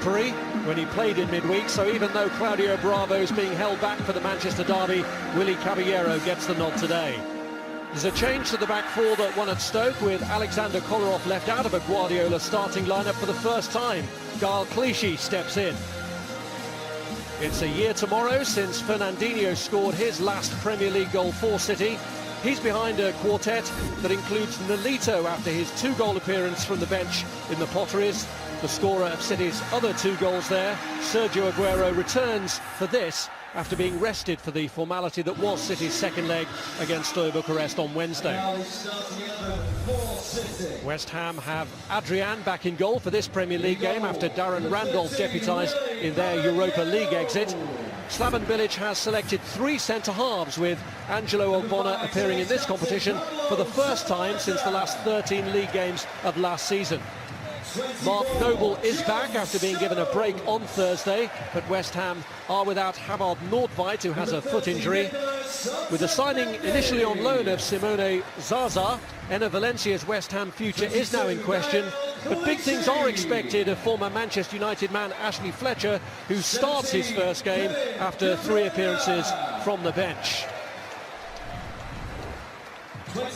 when he played in midweek, so even though Claudio Bravo is being held back for the Manchester derby, Willy Caballero gets the nod today. There's a change to the back four that won at Stoke, with Alexander Kolarov left out of a Guardiola starting lineup for the first time. Gael Clichy steps in. It's a year tomorrow since Fernandinho scored his last Premier League goal for City. He's behind a quartet that includes Nolito after his 2-goal appearance from the bench in the Potteries. The scorer of City's other 2 goals there, Sergio Aguero, returns for this after being rested for the formality that was City's second leg against Steaua Bucharest on Wednesday. West Ham have Adrian back in goal for this Premier League game after Darren Randolph deputised in their Europa League exit. Slaven Bilic has selected 3 centre-halves, with Angelo Ogbonna appearing in this competition for the first time since the last 13 league games of last season. Mark Noble is back after being given a break on Thursday, but West Ham are without Havard Nordtveit, who has a foot injury. With the signing initially on loan of Simone Zaza, Enner Valencia's West Ham future is now in question, but big things are expected of former Manchester United man Ashley Fletcher, who starts his first game after 3 appearances from the bench.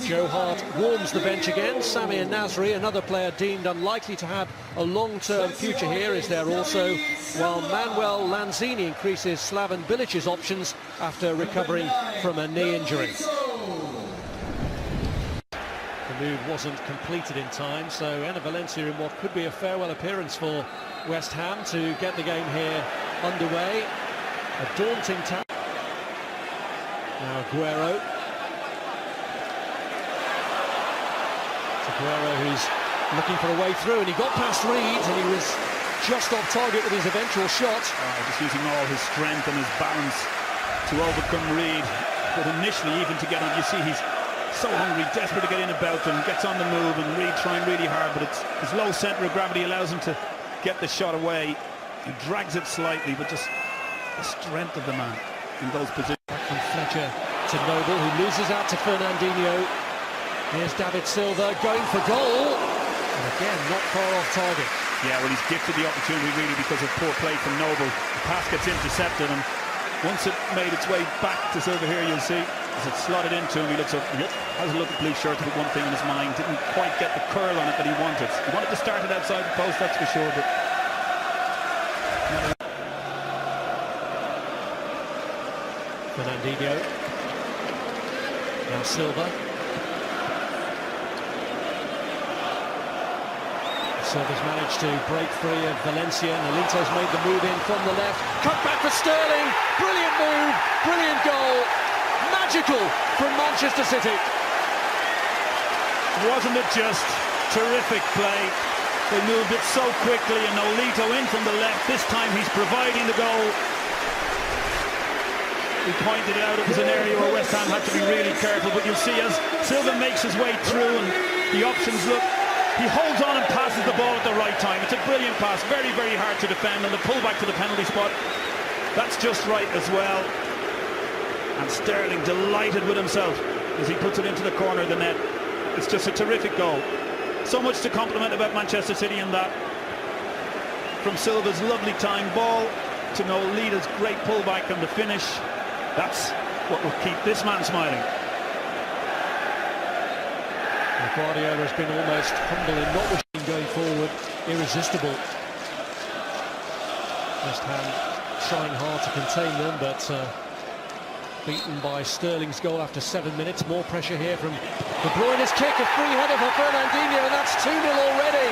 Joe Hart warms the bench again. Samir Nasri, another player deemed unlikely to have a long-term future here, is there also, while Manuel Lanzini increases Slaven Bilic's options after recovering from a knee injury. The move wasn't completed in time, so Enner Valencia in what could be a farewell appearance for West Ham to get the game here underway. A daunting task. Now Aguero. Aguero, who's looking for a way through, and he got past Reed, and he was just off target with his eventual shot. Just using all his strength and his balance to overcome Reed, but initially even to get on, you see he's so hungry, desperate to get in about them, gets on the move, and Reed trying really hard, but it's his low centre of gravity allows him to get the shot away. He drags it slightly, but just the strength of the man in those positions. Back from Fletcher to Noble, who loses out to Fernandinho. Here's David Silva going for goal, and again not far off target. Yeah, well, he's gifted the opportunity really because of poor play from Noble. The pass gets intercepted, and once it made its way back to Silva here, you'll see as it's slotted into him, he looks up, has a look at blue shirt with one thing in his mind, didn't quite get the curl on it that he wanted. He wanted to start it outside the post, that's for sure, but Fernandinho. Now Silva. Silva's managed to break free of Valencia. Nolito's made the move in from the left. Cut back for Sterling. Brilliant move, brilliant goal. Magical from Manchester City. Wasn't it just terrific play? They moved it so quickly, and Nolito in from the left. This time he's providing the goal. We pointed out it was an area where West Ham had to be really careful, but you'll see as Silva makes his way through and the options look, he holds on and passes the ball at the right time. It's a brilliant pass, very, very hard to defend, and the pullback to the penalty spot, that's just right as well. And Sterling delighted with himself as he puts it into the corner of the net. It's just a terrific goal. So much to compliment about Manchester City in that. From Silva's lovely time ball to Nolito's great pullback and the finish. That's what will keep this man smiling. Guardiola has been almost humble in not wishing going forward, irresistible. West Ham trying hard to contain them, but beaten by Sterling's goal after 7 minutes. More pressure here from De Bruyne's kick, a free header for Fernandinho, and that's 2-0 already.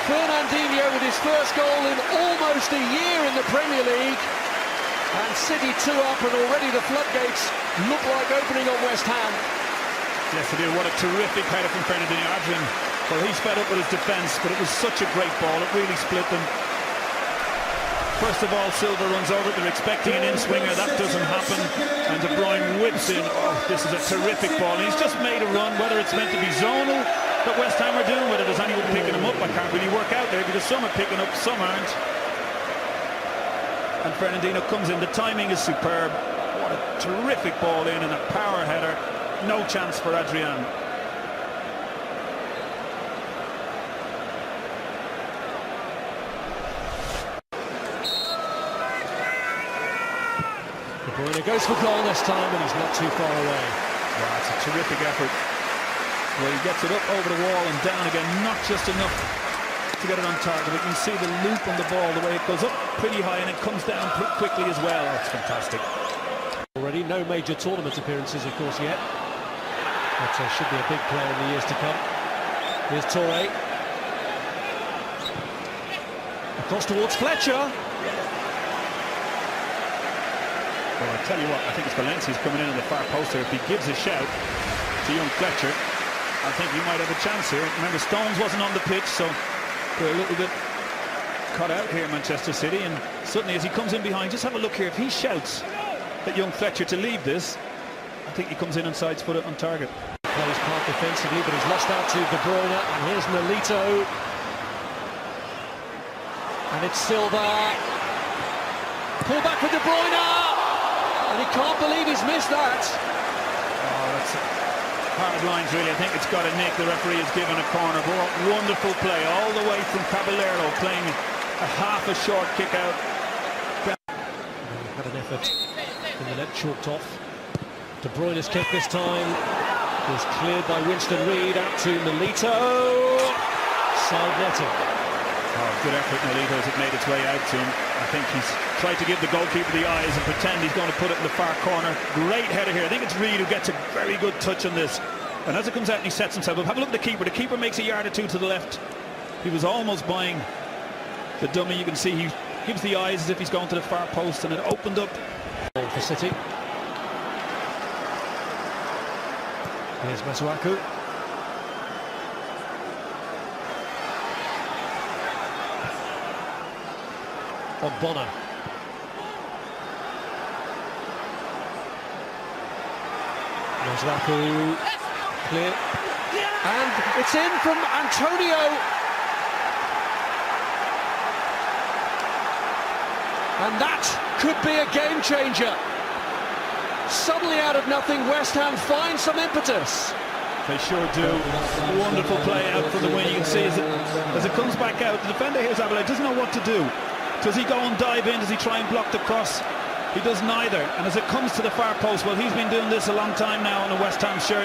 Fernandinho with his first goal in almost a year in the Premier League. And City 2 up, and already the floodgates look like opening on West Ham. Yes, it did. What a terrific header from Fernandinho. Adrian, well, he's fed up with his defence, but it was such a great ball. It really split them. First of all, Silva runs over it. They're expecting an in-swinger. That doesn't happen. And De Bruyne whips in. Oh, this is a terrific ball. And he's just made a run, whether it's meant to be zonal that West Ham are doing, whether there's anyone picking him up. I can't really work out there because some are picking up, some aren't. And Fernandinho comes in. The timing is superb. What a terrific ball in and a power header. No chance for Adrian. Bruyne goes for goal this time, and he's not too far away. Wow, it's a terrific effort. Where he gets it up over the wall and down again, not just enough to get it on target, but you can see the loop on the ball, the way it goes up pretty high and it comes down pretty quickly as well. That's fantastic. Already no major tournament appearances, of course, yet. But should be a big player in the years to come. Here's Torre. Across towards Fletcher. Well, I tell you what, I think it's Valencia's coming in the far post here. If he gives a shout to young Fletcher, I think he might have a chance here. Remember, Stones wasn't on the pitch, so they're a little bit caught out here, Manchester City. And suddenly, as he comes in behind, just have a look here. If he shouts at young Fletcher to leave this, I think he comes in and sides foot it on target. Plays part defensively, but he's lost out to De Bruyne. And here's Nolito. And it's Silva. Pull back for De Bruyne. And he can't believe he's missed that. Oh, that's hard lines, really. I think it's got a nick. The referee has given a corner. But what wonderful play all the way from Caballero, playing a half a short kick out. Had an effort in the net, chalked off. De Bruyne's kick this time is cleared by Winston Reid out to Nolito. Side netting. Oh, good effort, Nolito, as it made its way out to him. I think he's tried to give the goalkeeper the eyes and pretend he's going to put it in the far corner. Great header here. I think it's Reid who gets a very good touch on this. And as it comes out and he sets himself up, have a look at the keeper. The keeper makes a yard or two to the left. He was almost buying the dummy. You can see he gives the eyes as if he's going to the far post, and it opened up. Ball for City. Here's Masuaku. Bonner. Masuaku. Clear. And it's in from Antonio. And that could be a game changer. Suddenly out of nothing, West Ham find some impetus. They sure do. Wonderful play out for the win. You can see as it comes back out, the defender here, Abonnez, doesn't know what to do. Does he go and dive in? Does he try and block the cross? He does neither. And as it comes to the far post, well, he's been doing this a long time now in a West Ham shirt.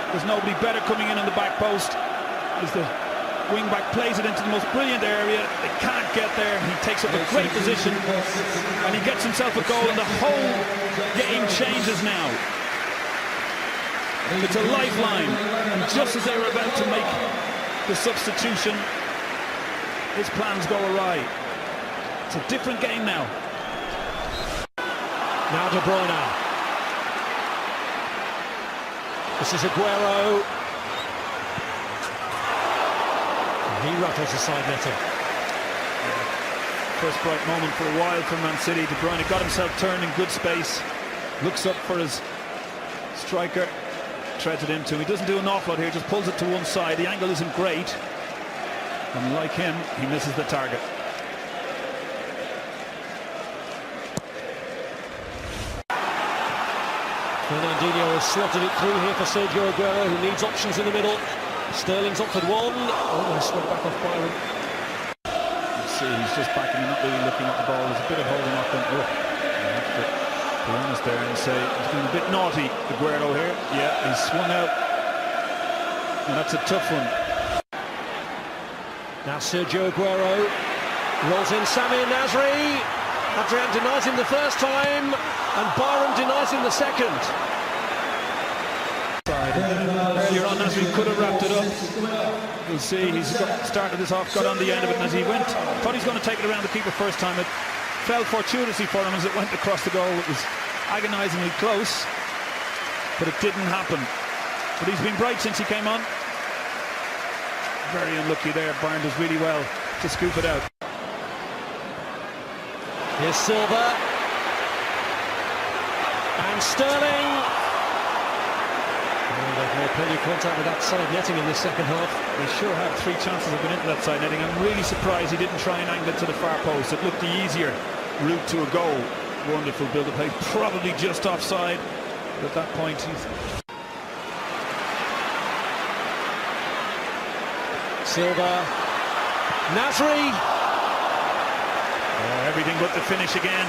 There's nobody better coming in on the back post. As the wing-back plays it into the most brilliant area. They can't get there. He takes up a great position. And he gets himself a goal, and the whole game changes now. It's a lifeline. And just as they were about to make the substitution, his plans go awry. It's a different game now. Now De Bruyne. This is Aguero. He rattles the side netting. First bright moment for a while from Man City. De Bruyne got himself turned in good space. Looks up for his striker. Treads it into him. He doesn't do an awful lot here, just pulls it to one side. The angle isn't great. And like him, he misses the target. Fernandinho has slotted it through here for Sergio Aguero, who needs options in the middle. Sterling's offered one. Almost went back off Byron. You see, he's just backing, not really looking at the ball. There's a bit of holding off him. Oh, I have to be honest there and say he's been a bit naughty, Aguero here. Yeah, he's swung out. And that's a tough one. Now Sergio Aguero rolls in Samir Nasri. Adrian denies him the first time, and Byron denies him the second. Earlier on, Nasri could have wrapped it up. You'll see he's started this off, got on the end of it, and as he went, thought he's going to take it around the keeper first time. It fell fortuitously for him as it went across the goal. It was agonisingly close, but it didn't happen. But he's been bright since he came on. Very unlucky there. Byron does really well to scoop it out. Here's Silva. And Sterling. Oh, they've made plenty of contact with that side netting in this second half. They sure have. 3 chances have been into that side netting. I'm really surprised he didn't try and angle it to the far post. It looked the easier route to a goal. Wonderful build-up play. Probably just offside. But at that point, he's... Silva. Nasri. Everything but the finish again.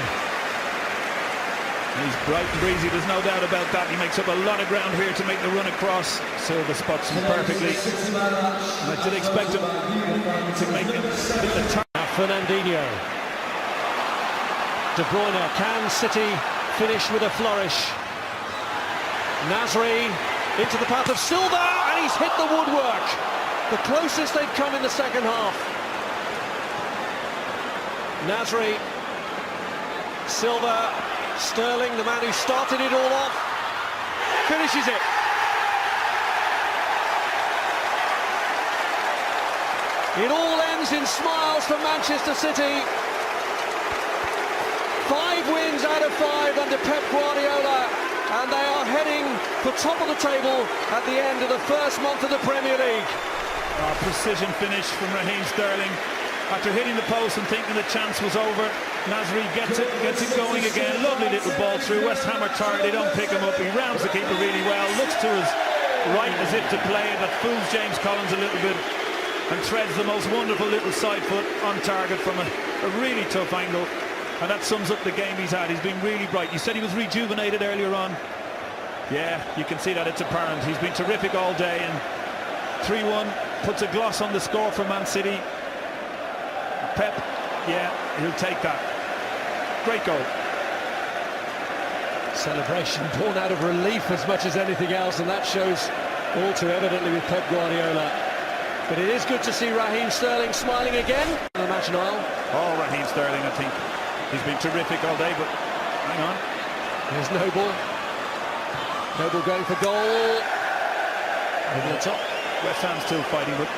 He's bright and breezy, there's no doubt about that. He makes up a lot of ground here to make the run across. Silva spots him perfectly. And I did expect him to make it hit the turn. Fernandinho. De Bruyne, can City finish with a flourish? Nasri into the path of Silva, and he's hit the woodwork. The closest they've come in the second half. Nasri, Silva, Sterling, the man who started it all off, finishes it. It all ends in smiles for Manchester City. 5 wins out of 5 under Pep Guardiola, and they are heading for top of the table at the end of the first month of the Premier League. Precision finish from Raheem Sterling. After hitting the post and thinking the chance was over, Nasri gets it going again. Lovely little ball through. West Ham are tired, they don't pick him up. He rounds the keeper really well, looks to his right as if to play it. That fools James Collins a little bit, and threads the most wonderful little side foot on target from a really tough angle. And that sums up the game he's had. He's been really bright. You said he was rejuvenated earlier on. Yeah, you can see that, it's apparent. He's been terrific all day, and 3-1 puts a gloss on the score for Man City. Pep, yeah, he'll take that. Great goal. Celebration born out of relief as much as anything else, and that shows all too evidently with Pep Guardiola. But it is good to see Raheem Sterling smiling again. The match, Niall. Oh, Raheem Sterling, I think he's been terrific all day, but hang on. There's Noble. Noble going for goal. Over the top. West Ham still fighting, but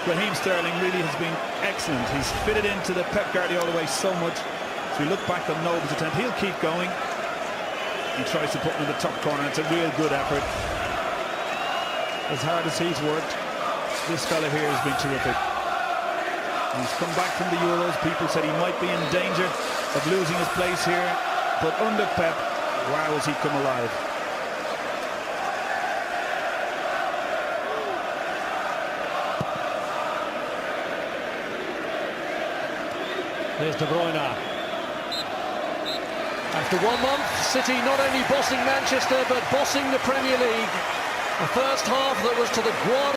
Raheem Sterling really has been excellent. He's fitted into the Pep Guardiola way so much. As we look back on Noble's attempt, he'll keep going. He tries to put him in the top corner. It's a real good effort. As hard as he's worked, this fella here has been terrific. He's come back from the Euros. People said he might be in danger of losing his place here, but under Pep, wow, has he come alive. There's De Bruyne. After 1 month, City not only bossing Manchester, but bossing the Premier League. The first half that was to the Guardiola